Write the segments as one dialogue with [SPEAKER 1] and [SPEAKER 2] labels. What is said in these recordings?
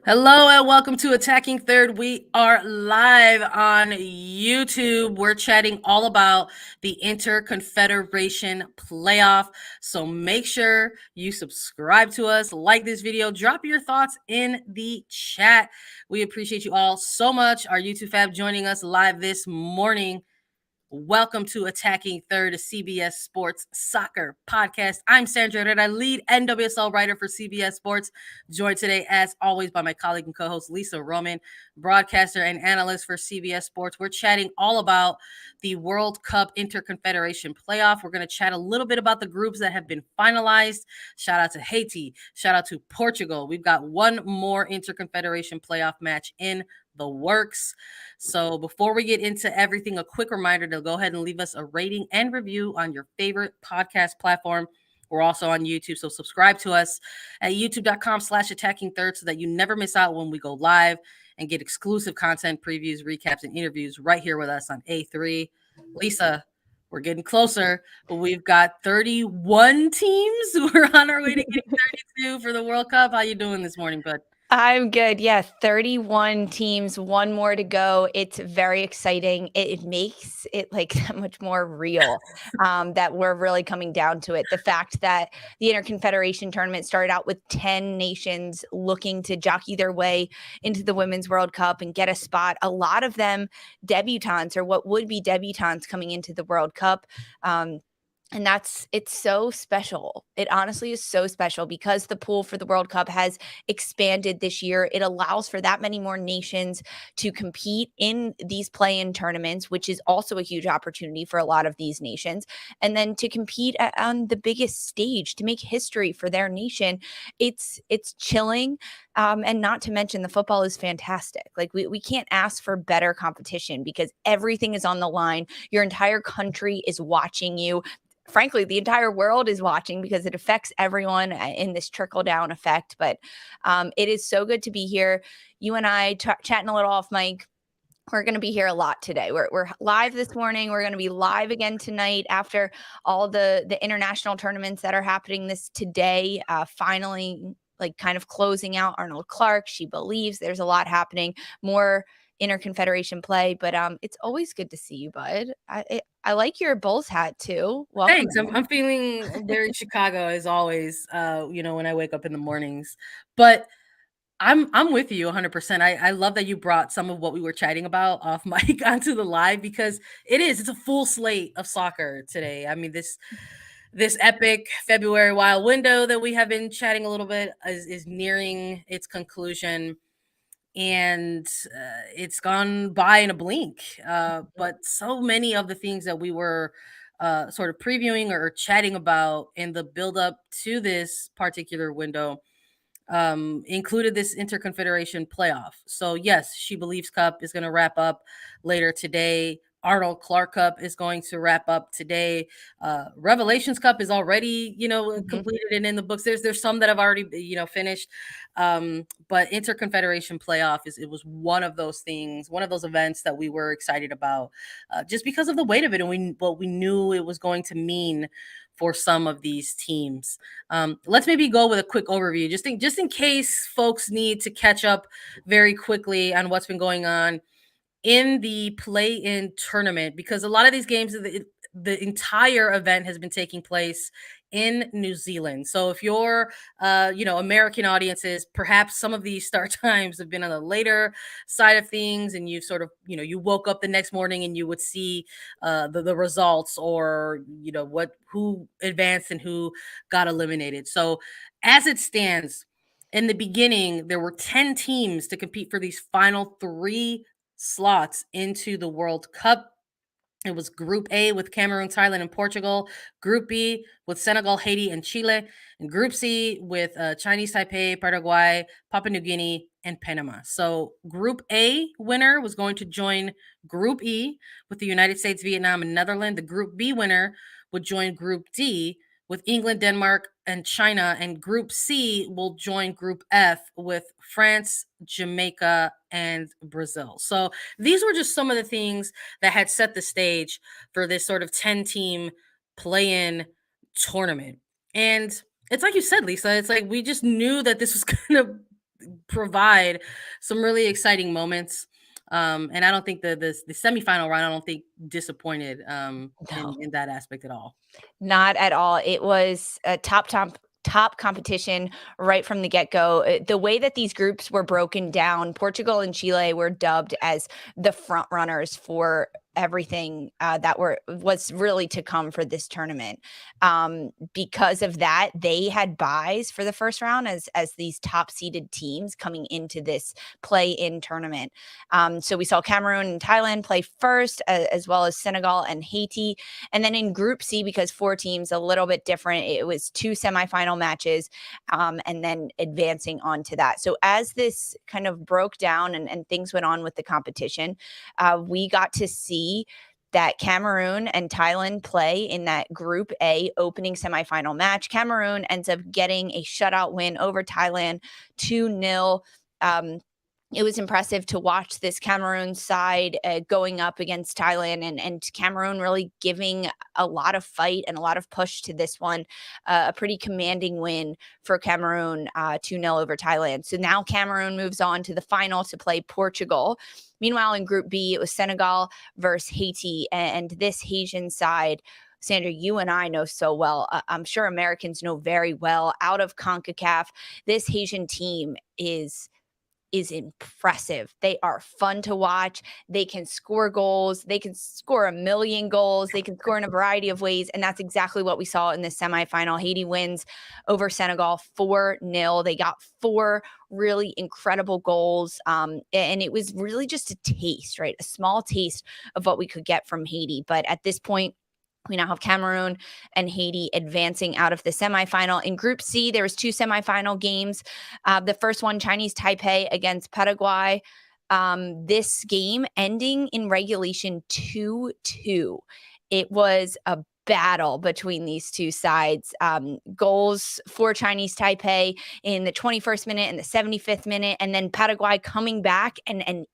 [SPEAKER 1] Hello and welcome to Attacking Third. We are live on YouTube. We're chatting all about the Inter-confederation Playoff. So make sure you subscribe to us, like this video, drop your thoughts in the chat. We appreciate you all so much. Our YouTube fab joining us live this morning. Welcome to Attacking Third, a CBS Sports soccer podcast. I'm Sandra Herrera, lead NWSL writer for CBS Sports, joined today, as always, by my colleague and co-host Lisa Roman, broadcaster and analyst for CBS Sports. We're chatting all about the World Cup Inter-confederation Playoff. We're going to chat a little bit about the groups that have been finalized. Shout out to Haiti. Shout out to Portugal. We've got one more Inter-confederation Playoff match in the works. So before we get into everything, a quick reminder to go ahead and leave us a rating and review on your favorite podcast platform. We're also on YouTube, so subscribe to us at youtube.com/attacking-third so that you never miss out when we go live and get exclusive content, previews, recaps, and interviews right here with us on A3. Lisa, we're getting closer, but we've got 31 teams. We're on our way to getting 32 for the World Cup. How you doing this morning, bud?
[SPEAKER 2] I'm good. Yeah, 31 teams, one more to go. It's very exciting. It makes it like that much more real that we're really coming down to it. The fact that the Inter-confederation tournament started out with 10 nations looking to jockey their way into the Women's World Cup and get a spot. A lot of them debutantes or what would be debutantes coming into the World Cup. And it's so special. It honestly is so special because the pool for the World Cup has expanded this year. It allows for that many more nations to compete in these play-in tournaments, which is also a huge opportunity for a lot of these nations. And then to compete on the biggest stage, to make history for their nation, it's chilling. And not to mention the football is fantastic. Like we can't ask for better competition because everything is on the line. Your entire country is watching you. Frankly, the entire world is watching because it affects everyone in this trickle-down effect. But it is so good to be here. You and I chatting a little off mic. We're going to be here a lot today. We're live this morning. We're going to be live again tonight after all the international tournaments that are happening this today. Finally, like kind of closing out Arnold Clark. She believes there's a lot happening. More Inter-confederation play, but it's always good to see you, bud. I like your Bulls hat too. Welcome.
[SPEAKER 1] Thanks. I'm feeling very Chicago as always, when I wake up in the mornings. But I'm with you 100%. I love that you brought some of what we were chatting about off mic onto the live because it's a full slate of soccer today. I mean, this epic February wild window that we have been chatting a little bit is nearing its conclusion, and it's gone by in a blink. But so many of the things that we were sort of previewing or chatting about in the build up to this particular window included this Inter-confederation playoff. So yes, She Believes Cup is going to wrap up later today. Arnold Clark Cup is going to wrap up today. Revelations Cup is already, completed and in the books. There's some that have already, finished. But Inter-confederation playoff it was one of those things, one of those events that we were excited about, just because of the weight of it and what we knew it was going to mean for some of these teams. Let's maybe go with a quick overview, just in case folks need to catch up very quickly on what's been going on in the play-in tournament, because a lot of these games, the entire event has been taking place in New Zealand. So if you're, American audiences, perhaps some of these start times have been on the later side of things, and you sort of, you woke up the next morning and you would see the results, or who advanced and who got eliminated. So as it stands, in the beginning, there were 10 teams to compete for these final 3 slots into the World Cup. It was Group A with Cameroon, Thailand, and Portugal. Group B with Senegal, Haiti, and Chile. And Group C with Chinese Taipei, Paraguay, Papua New Guinea, and Panama. So Group A winner was going to join Group E with the United States, Vietnam, and Netherlands. The Group B winner would join Group D with England, Denmark, and China. And Group C will join Group F with France, Jamaica, and Brazil. So these were just some of the things that had set the stage for this sort of 10-team play-in tournament. And it's like you said, Lisa, it's like we just knew that this was provide some really exciting moments. And I don't think the semifinal round, I don't think disappointed
[SPEAKER 2] No.
[SPEAKER 1] in that aspect at all.
[SPEAKER 2] Not at all. It was a top competition right from the get-go. The way that these groups were broken down, Portugal and Chile were dubbed as the front runners for everything that was really to come for this tournament. Because of that, they had buys for the first round as these top seeded teams coming into this play-in tournament. So we saw Cameroon and Thailand play first, as well as Senegal and Haiti. And then in Group C, because 4 teams, a little bit different, it was 2 semifinal matches, and then advancing on to that. So as this kind of broke down and things went on with the competition, we got to see that Cameroon and Thailand play in that Group A opening semifinal match. Cameroon ends up getting a shutout win over Thailand, 2-0. It was impressive to watch this Cameroon side going up against Thailand, and Cameroon really giving a lot of fight and a lot of push to this one. A pretty commanding win for Cameroon, 2-0 over Thailand. So now Cameroon moves on to the final to play Portugal. Meanwhile, in Group B, it was Senegal versus Haiti, and this Haitian side, Sandra, you and I know so well. I'm sure Americans know very well. Out of CONCACAF, this Haitian team is impressive. They are fun to watch. They can score goals. They can score a million goals. They can score in a variety of ways. And that's exactly what we saw in the semifinal. Haiti wins over Senegal 4-0. They got 4 really incredible goals. And it was really just a taste, right? A small taste of what we could get from Haiti. But at this point, we now have Cameroon and Haiti advancing out of the semifinal. In Group C, there was 2 semifinal games. The first one, Chinese Taipei against Paraguay. This game ending in regulation 2-2. It was a battle between these two sides. Goals for Chinese Taipei in the 21st minute and the 75th minute, and then Paraguay coming back and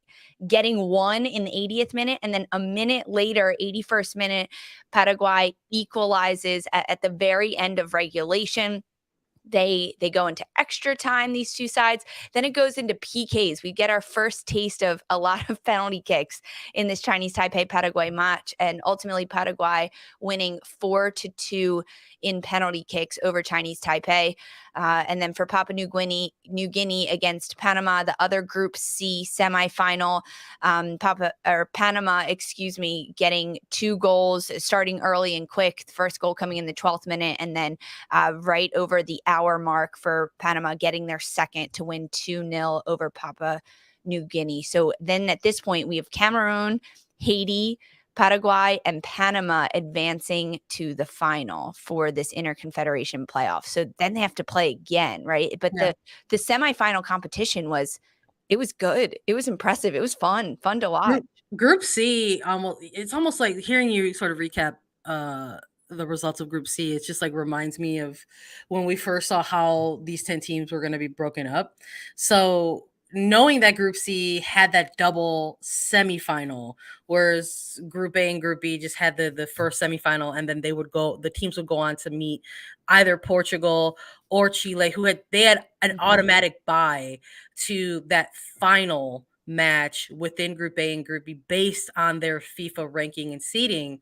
[SPEAKER 2] getting one in the 80th minute, and then a minute later, 81st minute, Paraguay equalizes at the very end of regulation. They go into extra time, these two sides. Then it goes into PKs. We get our first taste of a lot of penalty kicks in this Chinese Taipei Paraguay match, and ultimately Paraguay winning 4-2 in penalty kicks over Chinese Taipei. And then for Papua New Guinea against Panama, the other Group C semifinal, Panama, getting 2 goals, starting early and quick. The first goal coming in the 12th minute, and then right over the hour mark for Panama getting their second to win 2-0 over Papua New Guinea. So then at this point, we have Cameroon, Haiti, Paraguay, and Panama advancing to the final for this Inter-confederation Playoffs. So then they have to play again, right? But
[SPEAKER 1] Yeah.
[SPEAKER 2] the semifinal competition was good. It was impressive. It was fun to watch.
[SPEAKER 1] Group C, it's almost like hearing you sort of recap the results of Group C. It just like reminds me of when we first saw how these 10 teams were going to be broken up. So knowing that Group C had that double semifinal, whereas Group A and Group B just had the first semifinal, and then the teams would go on to meet either Portugal or Chile, they had an automatic bye to that final match within Group A and Group B based on their FIFA ranking and seeding.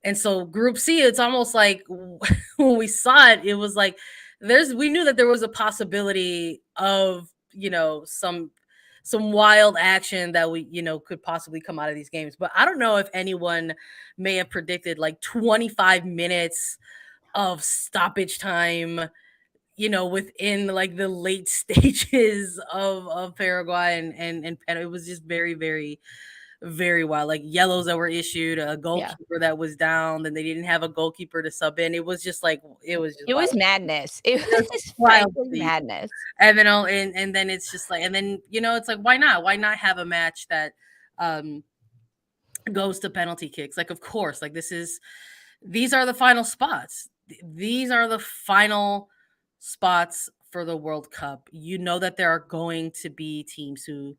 [SPEAKER 1] And so Group C, it's almost like when we saw it, it was like we knew that there was a possibility of, some wild action that we, could possibly come out of these games. But I don't know if anyone may have predicted like 25 minutes of stoppage time, within like the late stages of Paraguay and it was just very, very, very wild. Like yellows that were issued, a goalkeeper that was down, then they didn't have a goalkeeper to sub in. It was just
[SPEAKER 2] It was madness. It
[SPEAKER 1] It
[SPEAKER 2] was
[SPEAKER 1] wild to
[SPEAKER 2] frankly
[SPEAKER 1] see.
[SPEAKER 2] madness.
[SPEAKER 1] And then and then it's just like, and then it's like, why not? Why not have a match that goes to penalty kicks? Like, of course, like these are the final spots. These are the final spots for the World Cup. You know that there are going to be teams who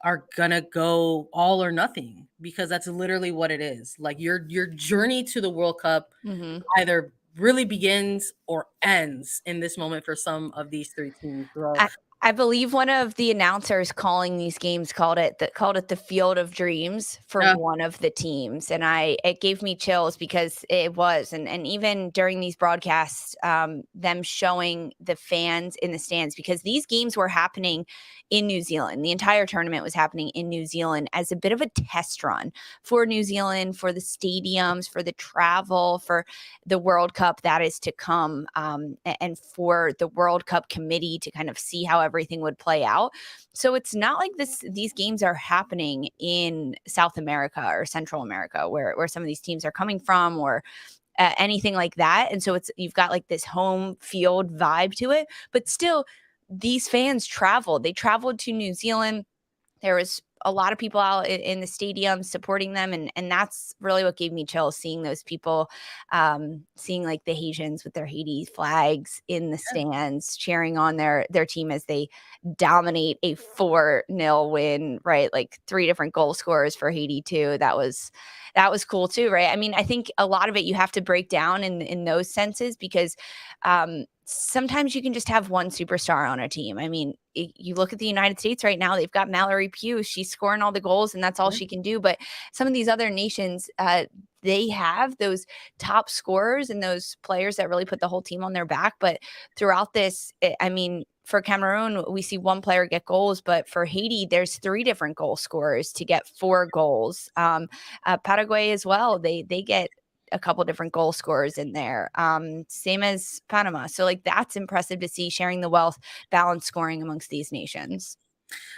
[SPEAKER 1] are gonna go all or nothing, because that's literally what it is. Like your journey to the World Cup
[SPEAKER 2] Mhm.
[SPEAKER 1] either really begins or ends in this moment for some of these 3 teams. Bro.
[SPEAKER 2] I believe one of the announcers calling these games called it the Field of Dreams for
[SPEAKER 1] Yeah.
[SPEAKER 2] one of the teams, and it gave me chills because it was, and even during these broadcasts, them showing the fans in the stands, because these games were happening in New Zealand. The entire tournament was happening in New Zealand as a bit of a test run for New Zealand, for the stadiums, for the travel, for the World Cup that is to come, and for the World Cup committee to kind of see how everything would play out. So it's not like these games are happening in South America or Central America, where some of these teams are coming from, or anything like that. And so you've got like this home field vibe to it, but still these fans traveled. They traveled to New Zealand. There was a lot of people out in the stadium supporting them. And that's really what gave me chills, seeing those people, seeing like the Haitians with their Haiti flags in the stands, cheering on their team as they dominate a 4-0 win, right? Like 3 different goal scorers for Haiti too. That was cool too, right? I mean, I think a lot of it you have to break down in those senses, because sometimes you can just have one superstar on a team. I mean, you look at the United States right now, they've got Mallory Pugh. She's scoring all the goals and that's all she can do. But some of these other nations, they have those top scorers and those players that really put the whole team on their back. But throughout this, I mean, for Cameroon, we see one player get goals, but for Haiti, there's 3 different goal scorers to get 4 goals. Paraguay as well, they get a couple different goal scorers in there, same as Panama. So like that's impressive to see, sharing the wealth, balance scoring amongst these nations.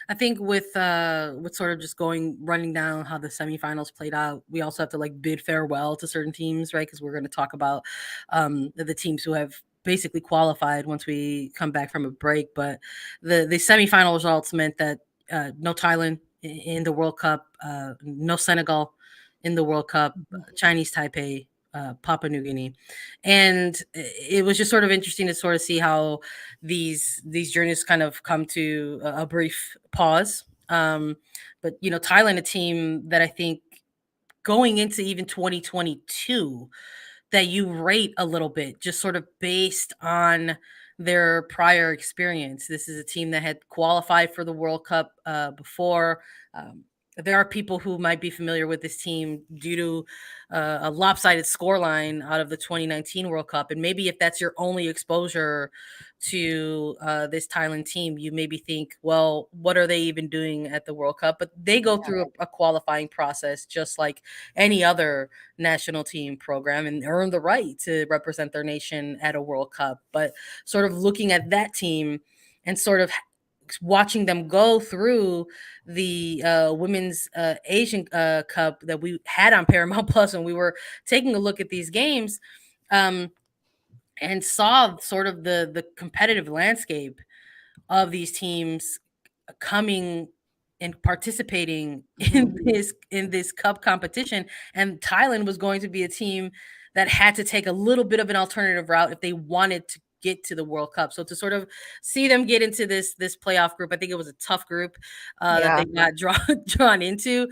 [SPEAKER 1] I think with sort of just running down how the semifinals played out, we also have to like bid farewell to certain teams, right? Because we're going to talk about the teams who have basically qualified once we come back from a break. But the semifinal results meant that no Thailand in the World Cup, no Senegal in the World Cup, Chinese Taipei, Papua New Guinea, and it was just sort of interesting to sort of see how these journeys kind of come to a brief pause. But Thailand, a team that I think going into even 2022 that you rate a little bit, just sort of based on their prior experience. This is a team that had qualified for the World Cup before. There are people who might be familiar with this team due to a lopsided scoreline out of the 2019 World Cup. And maybe if that's your only exposure to this Thailand team, you maybe think, well, what are they even doing at the World Cup? But they go through a qualifying process just like any other national team program and earn the right to represent their nation at a World Cup. But sort of looking at that team and sort of watching them go through the women's Asian Cup that we had on Paramount Plus when we were taking a look at these games, and saw sort of the competitive landscape of these teams coming and participating in this cup competition. And Thailand was going to be a team that had to take a little bit of an alternative route if they wanted to get to the World Cup. So to sort of see them get into this playoff group, I think it was a tough group that they got drawn into.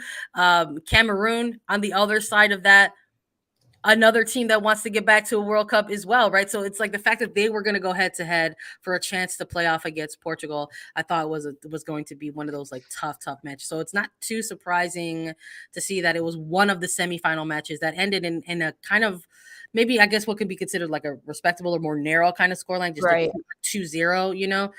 [SPEAKER 1] Cameroon on the other side of that, another team that wants to get back to a World Cup as well, right? So it's like the fact that they were going to go head to head for a chance to play off against Portugal, I thought was going to be one of those like tough matches. So it's not too surprising to see that it was one of the semifinal matches that ended in a kind of, maybe I guess what could be considered like a respectable or more narrow kind of scoreline, just like 2-0,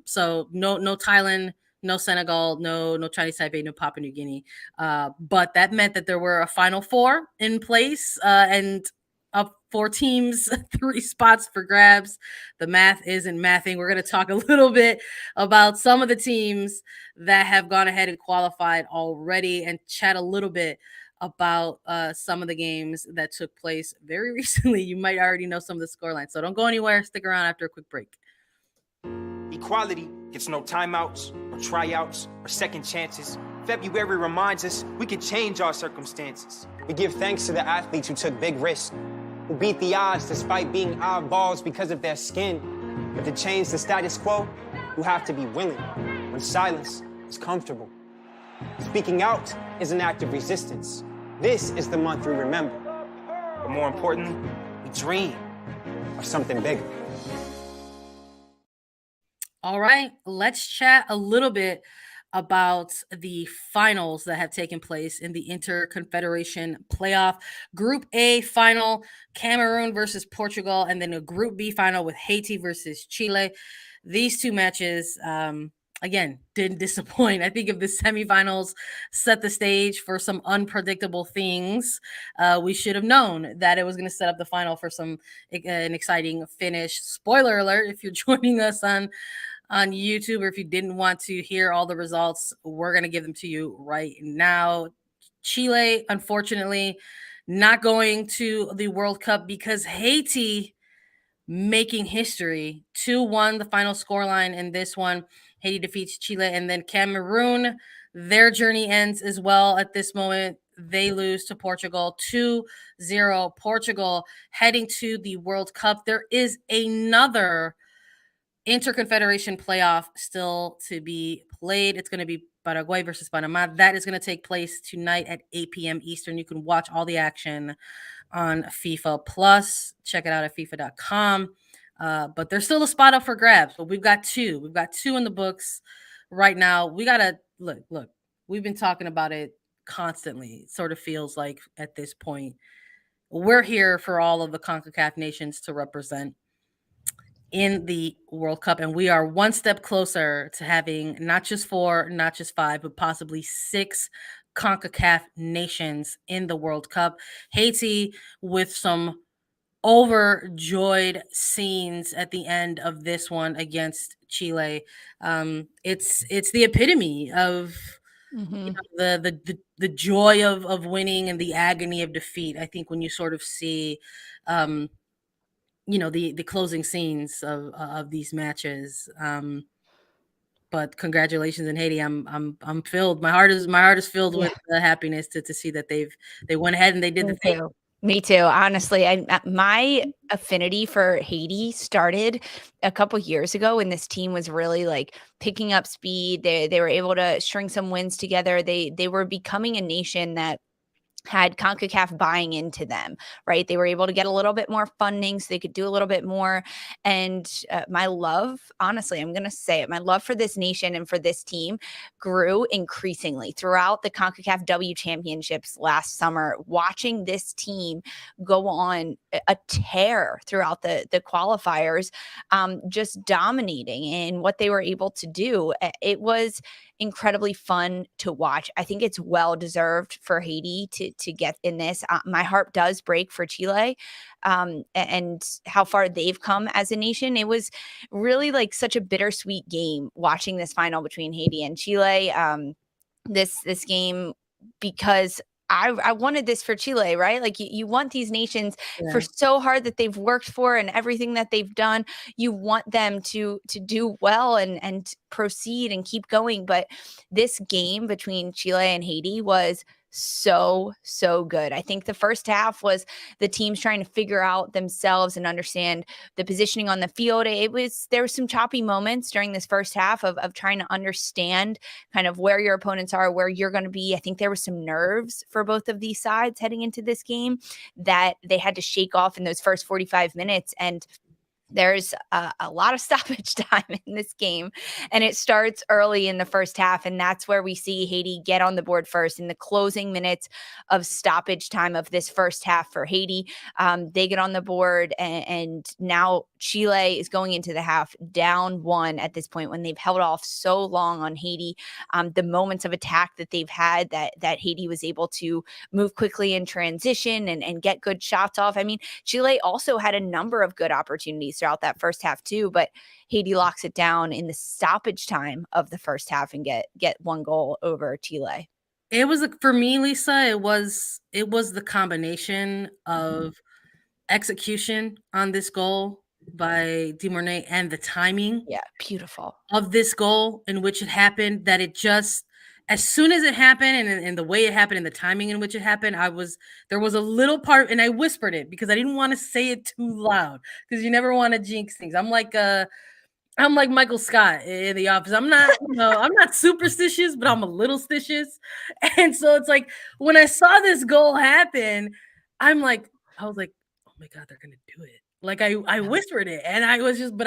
[SPEAKER 1] so no Thailand, no Senegal, no Chinese Taipei, no Papua New Guinea. But that meant that there were a Final Four in place and up 4 teams, 3 spots for grabs. The math isn't mathing. We're going to talk a little bit about some of the teams that have gone ahead and qualified already and chat a little bit about some of the games that took place very recently. You might already know some of the scorelines, so don't go anywhere. Stick around after a quick break.
[SPEAKER 3] Equality gets no timeouts or tryouts or second chances. February reminds us we can change our circumstances.
[SPEAKER 4] We give thanks to the athletes who took big risks, who beat the odds despite being oddballs because of their skin. But to change the status quo, you have to be willing when silence is comfortable. Speaking out is an act of resistance. This is the month we remember.
[SPEAKER 3] But more importantly, we dream
[SPEAKER 4] of something bigger.
[SPEAKER 1] All right, let's chat a little bit about the finals that have taken place in the Inter-confederation Playoff. Group A final, Cameroon versus Portugal, and then a Group B final with Haiti versus Chile. These two matches, again, didn't disappoint. I think if the semifinals set the stage for some unpredictable things, we should have known that it was going to set up the final for an exciting finish. Spoiler alert, if you're joining us on YouTube, or if you didn't want to hear all the results, we're going to give them to you right now. Chile, unfortunately, not going to the World Cup because Haiti making history. 2-1 the final scoreline in this one. Haiti defeats Chile, and then Cameroon, their journey ends as well at this moment. They lose to Portugal 2-0. Portugal heading to the World Cup. There is another Inter-confederation playoff still to be played. It's going to be Paraguay versus Panama. That is going to take place tonight at 8 p.m. Eastern. You can watch all the action on FIFA Plus. Check it out at FIFA.com. But there's still a spot up for grabs. But we've got two. We've got two in the books right now. We got to look. We've been talking about it constantly. It sort of feels like at this point, we're here for all of the Concacaf nations to represent in the World Cup, and we are one step closer to having not just 4, not just 5, but possibly 6 CONCACAF nations in the World Cup. Haiti with some overjoyed scenes at the end of this one against Chile. It's the epitome of the joy of winning and the agony of defeat. I think when you sort of see the closing scenes of these matches. But congratulations in Haiti. I'm filled. My heart is filled with happiness to see that they went ahead and they did the thing.
[SPEAKER 2] Me too. Honestly, my affinity for Haiti started a couple years ago when this team was really like picking up speed. They were able to string some wins together. They were becoming a nation that had CONCACAF buying into them, right? They were able to get a little bit more funding so they could do a little bit more. And my love, honestly, I'm going to say it, my love for this nation and for this team grew increasingly throughout the CONCACAF W championships last summer, watching this team go on a tear throughout the qualifiers, just dominating in what they were able to do. It was incredibly fun to watch. I think it's well deserved for Haiti to get in this. My heart does break for Chile and how far they've come as a nation. It was really like such a bittersweet game watching this final between Haiti and Chile. This game, because I wanted this for Chile, right? Like you want these nations for so hard that they've worked for and everything that they've done. You want them to do well and proceed and keep going. But this game between Chile and Haiti was so good. I think the first half was the teams trying to figure out themselves and understand the positioning on the field. There were some choppy moments during this first half of trying to understand kind of where your opponents are, where you're going to be. I think there was some nerves for both of these sides heading into this game that they had to shake off in those first 45 minutes. And there's a lot of stoppage time in this game, and it starts early in the first half, and that's where we see Haiti get on the board first in the closing minutes of stoppage time of this first half for Haiti. They get on the board, and now Chile is going into the half down 1 at this point when they've held off so long on Haiti. The moments of attack that they've had that Haiti was able to move quickly in transition and get good shots off. I mean, Chile also had a number of good opportunities throughout that first half too, but Haiti locks it down in the stoppage time of the first half and get 1 goal over Chile.
[SPEAKER 1] It was for me, Lisa. It was the combination of execution on this goal by Di Mornay and the timing.
[SPEAKER 2] Yeah, beautiful.
[SPEAKER 1] Of this goal in which it happened, that it just, as soon as it happened and the way it happened and the timing in which it happened, there was a little part, and I whispered it because I didn't want to say it too loud because you never want to jinx things. I'm like Michael Scott in The Office. I'm not superstitious, but I'm a little stitious. And so it's like when I saw this goal happen, I was like, oh my God, they're gonna do it. Like I whispered it, and I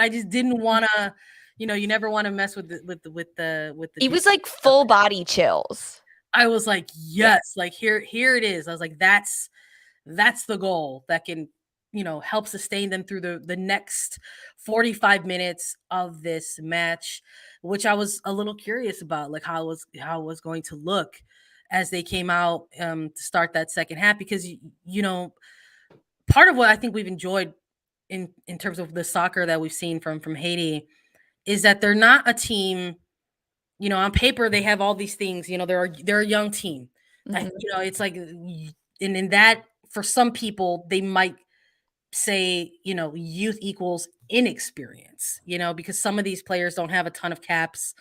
[SPEAKER 1] just didn't want to, you never want to mess with the
[SPEAKER 2] It was like full body chills.
[SPEAKER 1] I was like, yes, like here it is. I was like, that's the goal that can, help sustain them through the next 45 minutes of this match, which I was a little curious about, like how it was going to look as they came out to start that second half, because part of what I think we've enjoyed in terms of the soccer that we've seen from Haiti is that they're not a team. On paper they have all these things. They're a young team.
[SPEAKER 2] Mhm.
[SPEAKER 1] It's like, and in that, for some people they might say, youth equals inexperience. Because some of these players don't have a ton of caps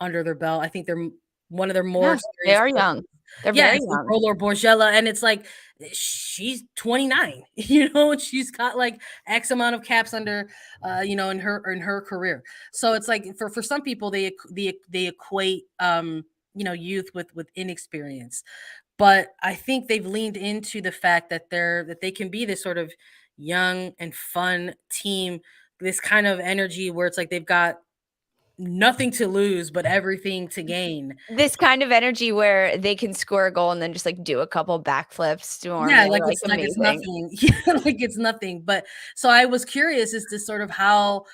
[SPEAKER 1] under their belt. I think they're one of their more
[SPEAKER 2] Yeah, they
[SPEAKER 1] experienced
[SPEAKER 2] are
[SPEAKER 1] players.
[SPEAKER 2] young. They're
[SPEAKER 1] Yeah,
[SPEAKER 2] very
[SPEAKER 1] it's like
[SPEAKER 2] young.
[SPEAKER 1] Rolo Borgella, and it's like she's 29, she's got like X amount of caps under, in her career. So it's like for some people they equate, youth with inexperience. But I think they've leaned into the fact that they can be this sort of young and fun team, this kind of energy where it's like they've got nothing to lose but everything to gain.
[SPEAKER 2] This kind of energy where they can score a goal and then just, like, do a couple backflips
[SPEAKER 1] Yeah,
[SPEAKER 2] normally,
[SPEAKER 1] like
[SPEAKER 2] like,
[SPEAKER 1] it's
[SPEAKER 2] amazing.
[SPEAKER 1] nothing. Yeah, like it's nothing. But so I was curious as to sort of how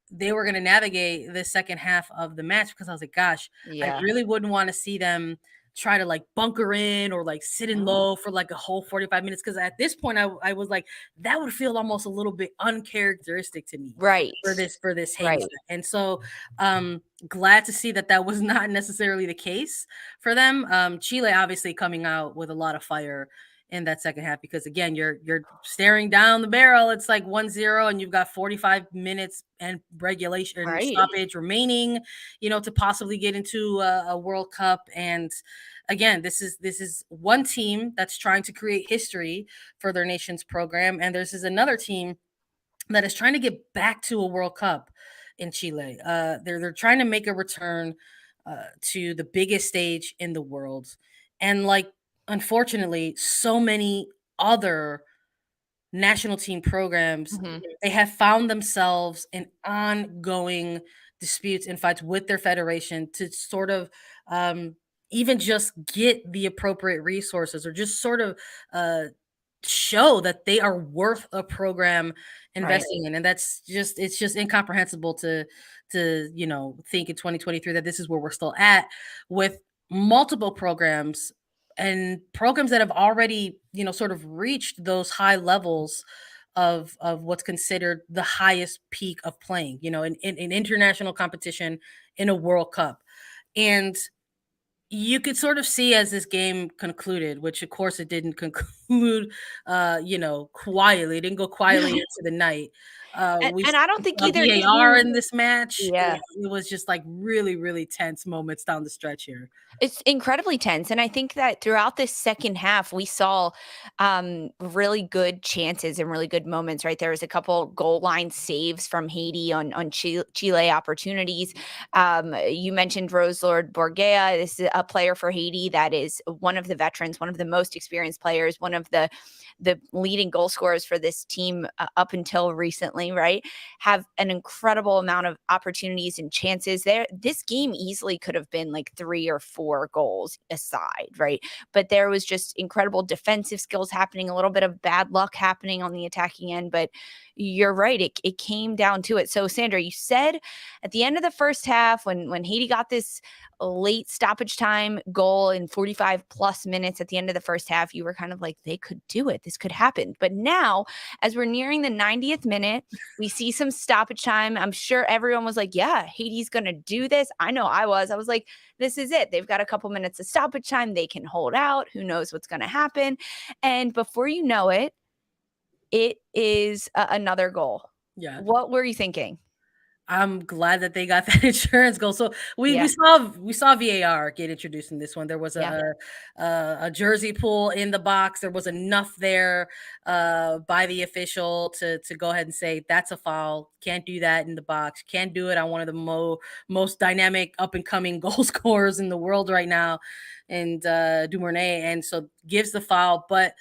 [SPEAKER 1] they were going to navigate the second half of the match, because I was like, gosh, I
[SPEAKER 2] Yeah.
[SPEAKER 1] really wouldn't want to see them try to like bunker in or like sit in low for like a whole 45 minutes. Because at this point, I was like, that would feel almost a little bit uncharacteristic to me
[SPEAKER 2] Right.
[SPEAKER 1] for this Haiti
[SPEAKER 2] Right.
[SPEAKER 1] side. And so glad to see that was not necessarily the case for them. Chile obviously coming out with a lot of fire in that second half, because again, you're staring down the barrel. It's like 1-0 and you've got 45 minutes and regulation
[SPEAKER 2] Right.
[SPEAKER 1] stoppage remaining, to possibly get into a World Cup. And again, this is one team that's trying to create history for their nation's program, and this is another team that is trying to get back to a World Cup in Chile. They're trying to make a return to the biggest stage in the world, and like, unfortunately, so many other national team programs,
[SPEAKER 2] Mhm.
[SPEAKER 1] they have found themselves in ongoing disputes and fights with their federation to sort of even just get the appropriate resources, or just sort of uh, show that they are worth a program
[SPEAKER 2] Right.
[SPEAKER 1] investing in. And it's just incomprehensible to think in 2023 that this is where we're still at, with multiple programs and programs that have already, sort of reached those high levels of what's considered the highest peak of playing, in international competition, in a World Cup. And you could sort of see as this game concluded, which of course it didn't conclude, quietly. It didn't go quietly into the night. We
[SPEAKER 2] And I don't think
[SPEAKER 1] saw
[SPEAKER 2] either
[SPEAKER 1] VAR
[SPEAKER 2] team.
[SPEAKER 1] in this match.
[SPEAKER 2] Yeah.
[SPEAKER 1] It was just like really, really tense moments down the stretch here.
[SPEAKER 2] It's incredibly tense, and I think that throughout this second half, we saw really good chances and really good moments. Right, there was a couple goal line saves from Haiti on Chile opportunities. You mentioned Roselord Borgea. This is a player for Haiti that is one of the veterans, one of the most experienced players, one of the leading goal scorers for this team up until recently. Right, have an incredible amount of opportunities and chances there. This game easily could have been like 3 or 4 goals aside, right? But there was just incredible defensive skills happening, a little bit of bad luck happening on the attacking end. But you're right, it came down to it. So Sandra, you said at the end of the first half, when Haiti got this late stoppage time goal in 45 plus minutes at the end of the first half, you were kind of like, they could do it, this could happen. But now, as we're nearing the 90th minute, we see some stoppage time. I'm sure everyone was like, yeah, Haiti's gonna do this. I know I was like, this is it. They've got a couple minutes of stoppage time. They can hold out. Who knows what's going to happen? And before you know it, it is another goal.
[SPEAKER 1] Yeah.
[SPEAKER 2] What were you thinking?
[SPEAKER 1] I'm glad that they got that insurance goal. So we
[SPEAKER 2] Yeah.
[SPEAKER 1] we saw VAR get introduced in this one. There was a jersey pull in the box. There was enough there by the official to go ahead and say that's a foul. Can't do that in the box. Can't do it on one of the most dynamic up and coming goal scorers in the world right now, and Dumornay. And so gives the foul, but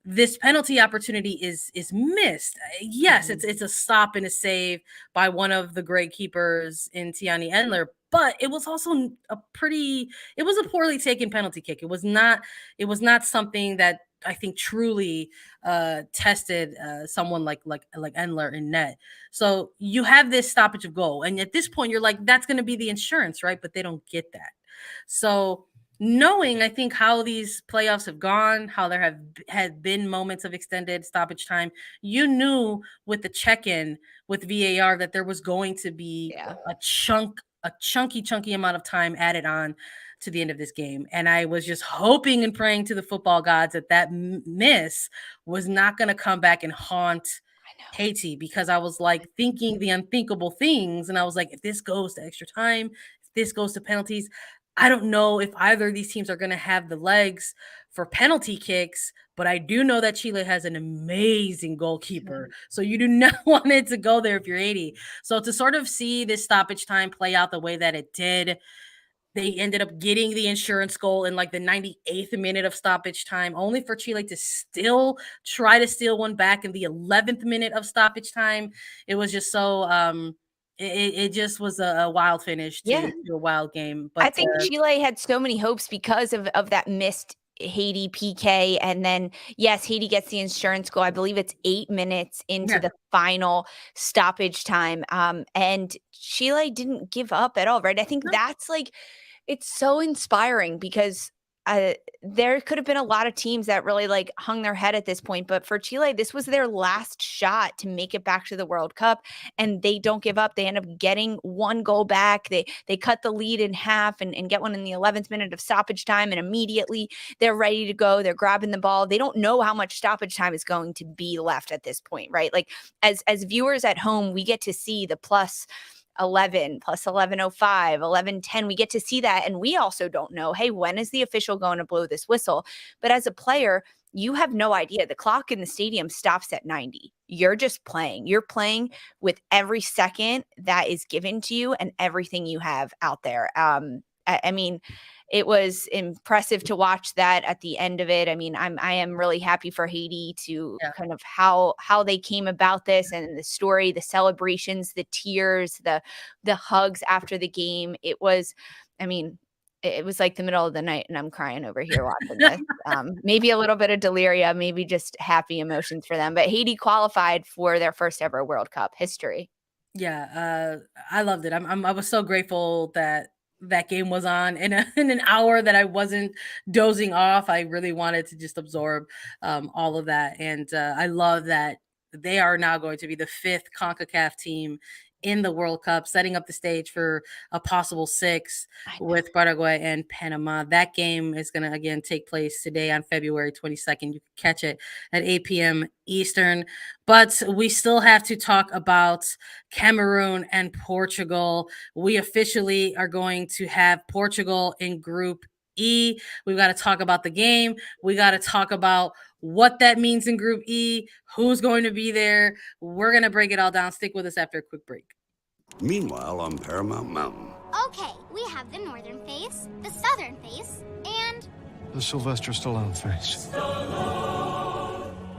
[SPEAKER 1] this penalty opportunity is missed. Yes, it's a stop and a save by one of the great keepers in Tiani Endler, but it was also it was a poorly taken penalty kick. It was not something that I think truly tested someone like Endler in net. So you have this stoppage of goal, and at this point you're like, that's going to be the insurance, right? But they don't get that. So knowing, I think, how these playoffs have gone, how there had been moments of extended stoppage time, you knew with the check-in with VAR that there was going to be a chunky amount of time added on to the end of this game. And I was just hoping and praying to the football gods that miss was not going to come back and haunt Haiti, because I was like thinking the unthinkable things. And I was like, if this goes to extra time, if this goes to penalties, I don't know if either of these teams are going to have the legs for penalty kicks, but I do know that Chile has an amazing goalkeeper. So you do not want it to go there if you're 80. So to sort of see this stoppage time play out the way that it did, they ended up getting the insurance goal in like the 98th minute of stoppage time, only for Chile to still try to steal one back in the 11th minute of stoppage time. It was just so it just was a wild finish to a wild game. But
[SPEAKER 2] I think Chile had so many hopes because of that missed Haiti PK. And then, yes, Haiti gets the insurance goal. I believe it's 8 minutes into the final stoppage time. And Chile didn't give up at all, right? I think that's like, it's so inspiring because there could have been a lot of teams that really like hung their head at this point, but for Chile, this was their last shot to make it back to the World Cup, and they don't give up. They end up getting one goal back. They cut the lead in half and get one in the 11th minute of stoppage time, and immediately they're ready to go. They're grabbing the ball. They don't know how much stoppage time is going to be left at this point, right? Like as viewers at home, we get to see the plus 11 plus 11:05, 11:10. We get to see that. And we also don't know, hey, when is the official going to blow this whistle? But as a player, you have no idea. The clock in the stadium stops at 90. You're just playing. You're playing with every second that is given to you and everything you have out there. I mean, it was impressive to watch that at the end of it. I mean, I am really happy for Haiti to kind of how they came about this and the story, the celebrations, the tears, the hugs after the game. It was, I mean, it was like the middle of the night and I'm crying over here watching this. Maybe a little bit of delirium, maybe just happy emotions for them. But Haiti qualified for their first ever World Cup history.
[SPEAKER 1] Yeah, I loved it. I was so grateful that game was on in an hour that I wasn't dozing off. I really wanted to just absorb all of that. And I love that they are now going to be the 5th CONCACAF team in the World Cup, setting up the stage for a possible 6 with Paraguay and Panama. That game is going to again take place today on February 22nd. You can catch it at 8 p.m. Eastern. But we still have to talk about Cameroon and Portugal. We officially are going to have Portugal in Group E. We've got to talk about the game. We got to talk about what that means in Group E, who's going to be there. We're going to break it all down. Stick with us after a quick break.
[SPEAKER 5] Meanwhile, on Paramount Mountain.
[SPEAKER 6] Okay, we have the northern face, the southern face, and...
[SPEAKER 7] the Sylvester Stallone face.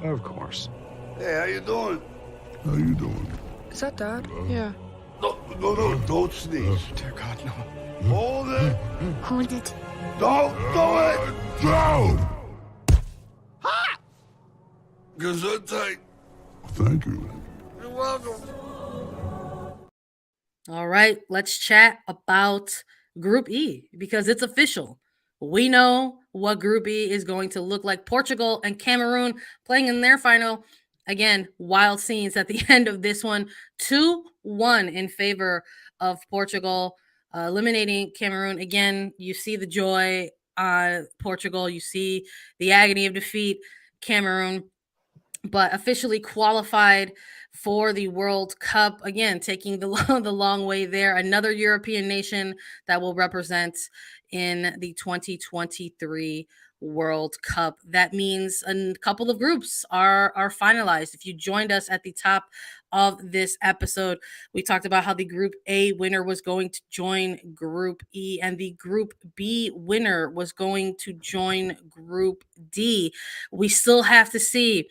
[SPEAKER 7] Of course.
[SPEAKER 5] Hey, how you doing? How you doing?
[SPEAKER 8] Is that Dad? Yeah.
[SPEAKER 5] No, don't sneeze.
[SPEAKER 7] Dear God, no.
[SPEAKER 5] Hold it.
[SPEAKER 6] Hold it.
[SPEAKER 5] Don't do it. Down. Ha! Gesundheit. Thank you. You're welcome.
[SPEAKER 1] All right, let's chat about Group E because it's official. We know what Group E is going to look like. Portugal and Cameroon playing in their final. Again, wild scenes at the end of this one. 2-1 in favor of Portugal, eliminating Cameroon. Again, you see the joy on Portugal. You see the agony of defeat, Cameroon, but officially qualified for the World Cup. Again, taking the long way there. Another European nation that will represent in the 2023 World Cup. That means a couple of groups are finalized. If you joined us at the top of this episode. We talked about how the Group A winner was going to join Group E, and the Group B winner was going to join Group D. We still have to see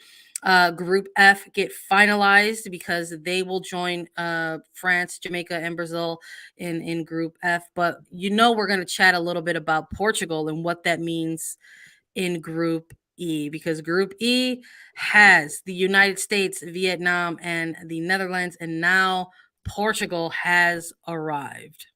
[SPEAKER 1] Group F get finalized because they will join France, Jamaica, and Brazil in Group F. But we're going to chat a little bit about Portugal and what that means in Group E, because Group E has the United States, Vietnam, and the Netherlands, and now Portugal has arrived.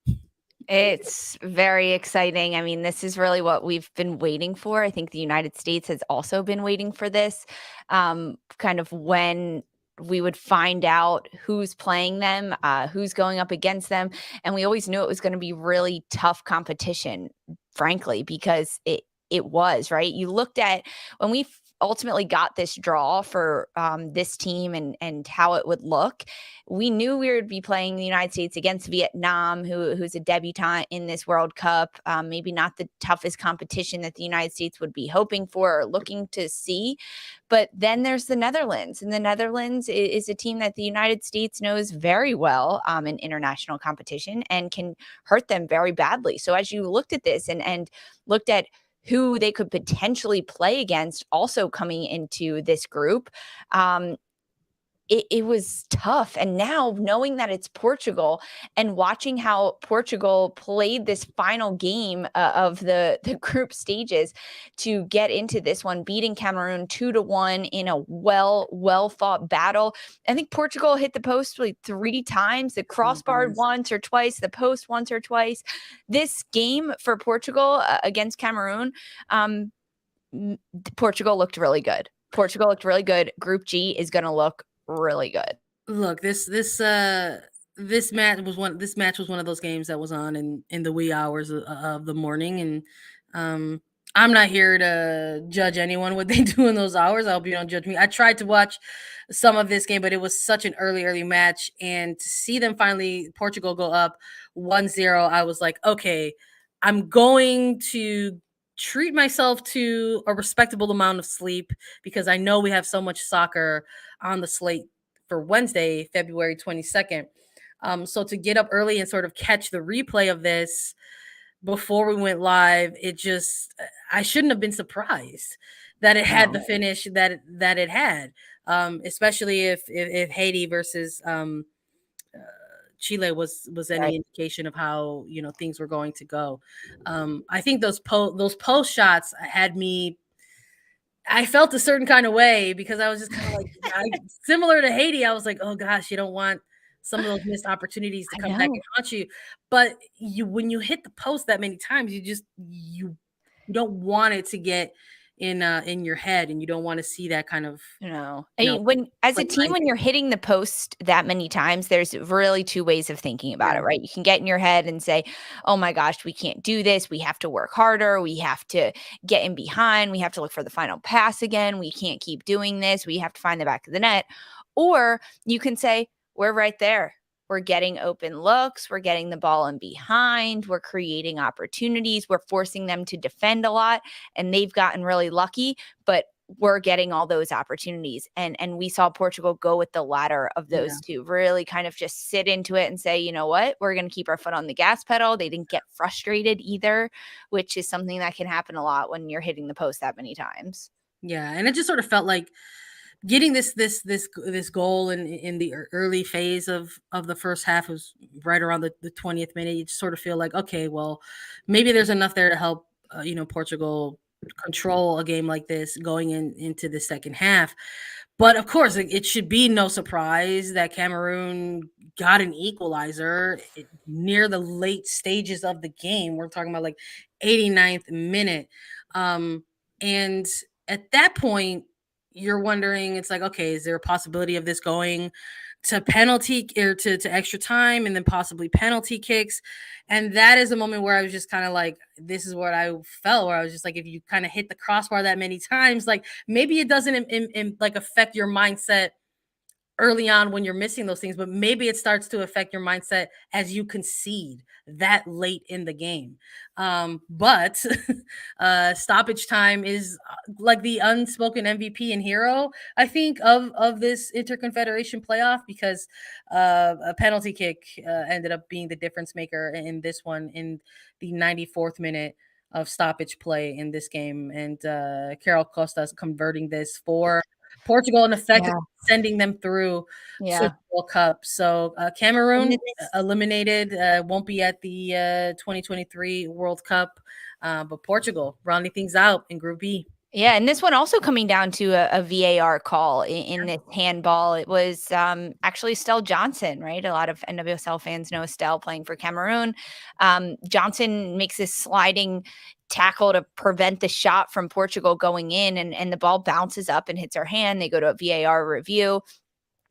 [SPEAKER 2] It's very exciting. I mean, this is really what we've been waiting for. I think the United States has also been waiting for this, kind of when we would find out who's playing them, who's going up against them. And we always knew it was going to be really tough competition, frankly, because it was, right? You looked at when we ultimately got this draw for this team and how it would look. We knew we would be playing the United States against Vietnam, who's a debutante in this World Cup. Maybe not the toughest competition that the United States would be hoping for or looking to see. But then there's the Netherlands, and the Netherlands is a team that the United States knows very well in international competition and can hurt them very badly. So as you looked at this and looked at who they could potentially play against also coming into this group, it was tough. And now knowing that it's Portugal and watching how Portugal played this final game of the group stages to get into this one, beating Cameroon 2-1 in a well fought battle. I think Portugal hit the post like 3 times, the crossbar once or twice, the post once or twice. This game for Portugal against Cameroon, Portugal looked really good. Group G is going to look really good.
[SPEAKER 1] Look, this match was one of those games that was on in the wee hours of the morning, and I'm not here to judge anyone what they do in those hours. I hope you don't judge me. I tried to watch some of this game, but it was such an early match, and to see them finally Portugal go up 1-0, I was like, okay, I'm going to treat myself to a respectable amount of sleep because I know we have so much soccer on the slate for Wednesday, February 22nd. So to get up early and sort of catch the replay of this before we went live, I shouldn't have been surprised that it had the finish that it had, especially if Haiti versus Chile was any indication of how things were going to go. I think those post shots had me. I felt a certain kind of way because I was just kind of like, similar to Haiti. I was like, oh gosh, you don't want some of those missed opportunities to come back and haunt you. But when you hit the post that many times, you don't want it to get in your head, and you don't want to see that kind of.
[SPEAKER 2] I mean, when as a team, when you're hitting the post that many times, there's really 2 ways of thinking about it, right? You can get in your head and say, oh my gosh, we can't do this. We have to work harder. We have to get in behind. We have to look for the final pass again. We can't keep doing this. We have to find the back of the net. Or you can say, we're right there. We're getting open looks. We're getting the ball in behind. We're creating opportunities. We're forcing them to defend a lot, and they've gotten really lucky, but we're getting all those opportunities. And we saw Portugal go with the latter of those two, really kind of just sit into it and say, you know what, we're going to keep our foot on the gas pedal. They didn't get frustrated either, which is something that can happen a lot when you're hitting the post that many times.
[SPEAKER 1] Yeah. And it just sort of felt like getting this goal in the early phase of the first half was right around the 20th minute. You just sort of feel like, okay, well, maybe there's enough there to help Portugal control a game like this going into the second half. But of course, it should be no surprise that Cameroon got an equalizer near the late stages of the game. We're talking about like 89th minute, and at that point, you're wondering, it's like, okay, is there a possibility of this going to penalty or to extra time and then possibly penalty kicks? And that is a moment where I was just kind of like, this is what I felt, where I was just like, if you kind of hit the crossbar that many times, like maybe it doesn't like affect your mindset early on when you're missing those things, but maybe it starts to affect your mindset as you concede that late in the game. But stoppage time is like the unspoken MVP and hero, I think, of this Inter-confederation playoff, because a penalty kick ended up being the difference maker in this one in the 94th minute of stoppage play in this game, and Carol Costa's converting this for Portugal and effectively sending them through to the World Cup. So Cameroon eliminated, won't be at the 2023 World Cup, but Portugal rounding things out in Group B.
[SPEAKER 2] Yeah, and this one also coming down to a VAR call in this handball. It was actually Estelle Johnson, right? A lot of NWSL fans know Estelle playing for Cameroon. Johnson makes this sliding tackle to prevent the shot from Portugal going in, and the ball bounces up and hits her hand. They go to a VAR review.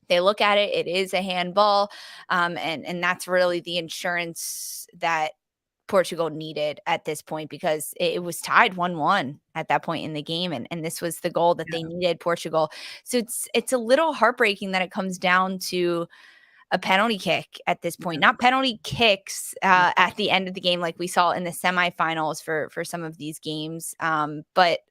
[SPEAKER 2] They look at it. It is a handball, and that's really the insurance that Portugal needed at this point, because it was tied 1-1 at that point in the game, and this was the goal that they needed, Portugal. So it's a little heartbreaking that it comes down to a penalty kick at this point. Not penalty kicks at the end of the game like we saw in the semifinals for some of these games, but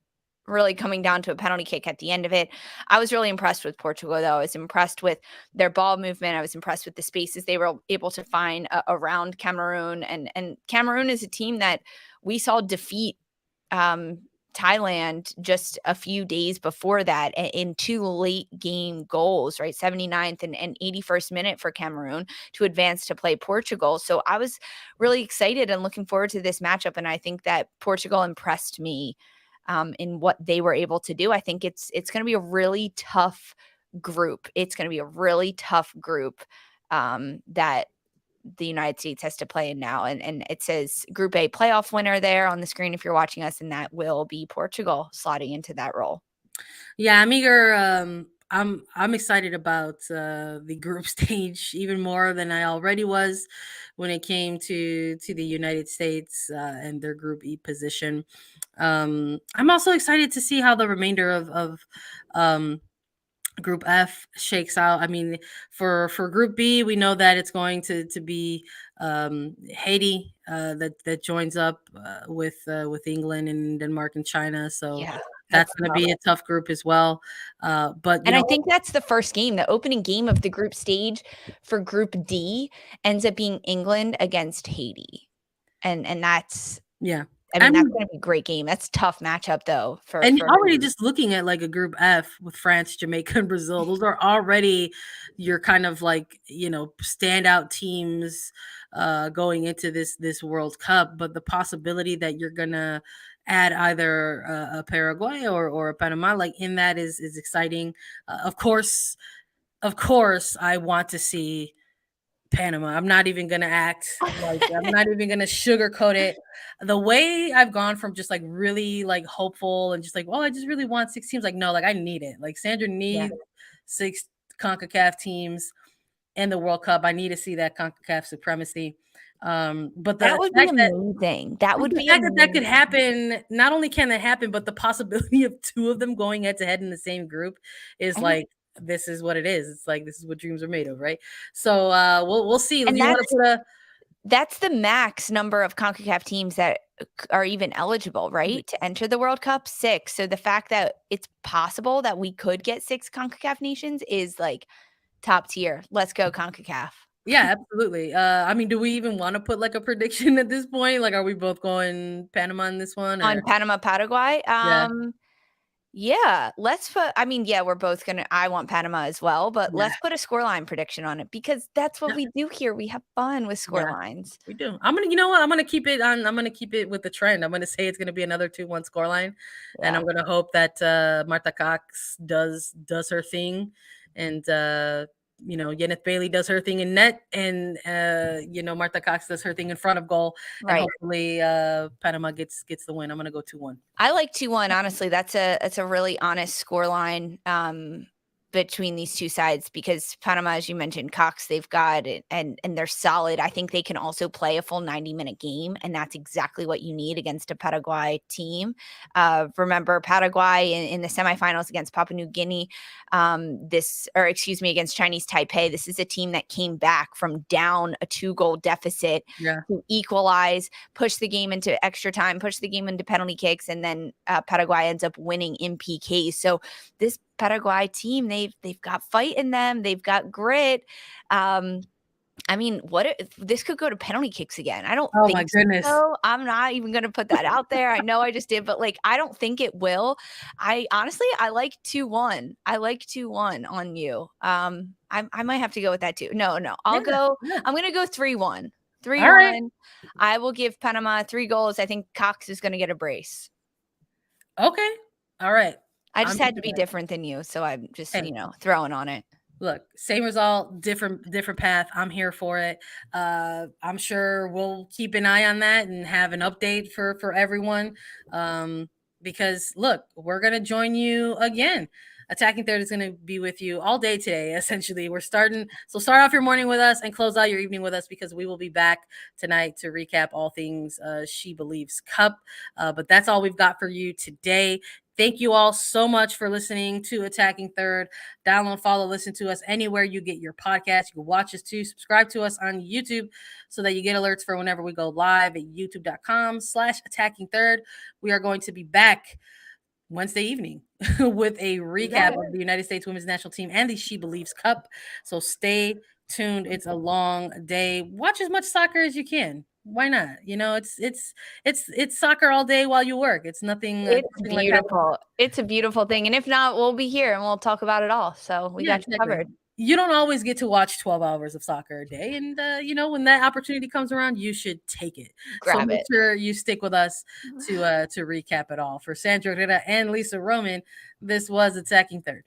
[SPEAKER 2] really coming down to a penalty kick at the end of it. I was really impressed with Portugal, though. I was impressed with their ball movement. I was impressed with the spaces they were able to find around Cameroon. And Cameroon is a team that we saw defeat Thailand just a few days before that in 2 late game goals, right? 79th and 81st minute for Cameroon to advance to play Portugal. So I was really excited and looking forward to this matchup. And I think that Portugal impressed me in what they were able to do. I think it's going to be a really tough group. It's going to be a really tough group that the United States has to play in now. And it says Group A playoff winner there on the screen if you're watching us, and that will be Portugal slotting into that role.
[SPEAKER 1] Yeah, I'm eager. I'm excited about the group stage even more than I already was when it came to the United States and their Group E position. I'm also excited to see how the remainder of Group F shakes out. I mean, for Group B, we know that it's going to be Haiti that joins up with England and Denmark and China. So that's going to be a tough group as well. But
[SPEAKER 2] I think that's the first game. The opening game of the group stage for Group D ends up being England against Haiti, and that's I mean, that's going to be a great game. That's a tough matchup, though.
[SPEAKER 1] Already just looking at like a Group F with France, Jamaica, and Brazil, those are already your kind of like, standout teams going into this World Cup. But the possibility that you're going to add either a Paraguay or a Panama like in that is exciting. Of course, I want to see Panama. I'm not even gonna act like I'm not even gonna sugarcoat it. The way I've gone from just like really like hopeful and just like, well, I just really want 6 teams. Like, no, like I need it. Like Sandra needs 6 CONCACAF teams in the World Cup. I need to see that CONCACAF supremacy. But
[SPEAKER 2] that would be amazing. That would be
[SPEAKER 1] amazing. That could happen. Not only can that happen, but the possibility of 2 of them going head to head in the same group is like, this is what it is. It's like, this is what dreams are made of, right? So we'll see.
[SPEAKER 2] And that's the max number of CONCACAF teams that are even eligible, right? To enter the World Cup, 6. So the fact that it's possible that we could get 6 CONCACAF nations is like top tier. Let's go CONCACAF.
[SPEAKER 1] Yeah, absolutely. I mean, do we even want to put like a prediction at this point? Like, are we both going Panama in this one?
[SPEAKER 2] On Panama, Paraguay? Yeah, let's put, we're both I want Panama as well, but let's put a scoreline prediction on it, because that's what we do here. We have fun with scorelines.
[SPEAKER 1] We do. I'm going to keep it with the trend. I'm going to say it's going to be another 2-1 scoreline. And I'm going to hope that Marta Cox does her thing. And, Yeneth Bailey does her thing in net, and Marta Cox does her thing in front of goal.
[SPEAKER 2] Right.
[SPEAKER 1] And hopefully Panama gets the win. I'm gonna go 2-1.
[SPEAKER 2] I like 2-1. Honestly, that's a really honest scoreline. between these two sides, because Panama, as you mentioned, Cox, they've got it, and they're solid. I think they can also play a full 90-minute game, and that's exactly what you need against a Paraguay team. Remember Paraguay in the semifinals against Papua New Guinea, against Chinese Taipei. This is a team that came back from down a 2-goal deficit to equalize, push the game into extra time, push the game into penalty kicks, and then Paraguay ends up winning in PKs. So this Paraguay team, they've got fight in them, they've got grit. I mean, what if this could go to penalty kicks again? I don't think
[SPEAKER 1] my goodness.
[SPEAKER 2] so. I'm not even going to put that out there. I know I just did, but like, I don't think it will. I like 2-1. I like 2-1 on you. I might have to go with that too. No, I'm going to go 3-1. 3-1.
[SPEAKER 1] Right.
[SPEAKER 2] I will give Panama 3 goals. I think Cox is going to get a brace.
[SPEAKER 1] Okay. All right.
[SPEAKER 2] I just had to be different than you, so I'm just, throwing on it.
[SPEAKER 1] Look, same result, different path. I'm here for it. I'm sure we'll keep an eye on that and have an update for everyone. Because look, we're gonna join you again. Attacking Third is going to be with you all day today. Essentially, start off your morning with us and close out your evening with us, because we will be back tonight to recap all things She Believes Cup. But that's all we've got for you today. Thank you all so much for listening to Attacking Third. Download, follow, listen to us anywhere you get your podcast. You can watch us too. Subscribe to us on YouTube so that you get alerts for whenever we go live at youtube.com/Attacking Third. We are going to be back Wednesday evening with a recap of the United States Women's National Team and the She Believes Cup. So stay tuned. It's a long day. Watch as much soccer as you can. Why not? It's soccer all day while you work. It's nothing.
[SPEAKER 2] It's beautiful. It's a beautiful thing. And if not, we'll be here and we'll talk about it all. So we got you covered.
[SPEAKER 1] You don't always get to watch 12 hours of soccer a day. And, when that opportunity comes around, you should take it.
[SPEAKER 2] Grab
[SPEAKER 1] make sure you stick with us to recap it all. For Sandra, Herrera, and Lisa Roman, this was Attacking Third.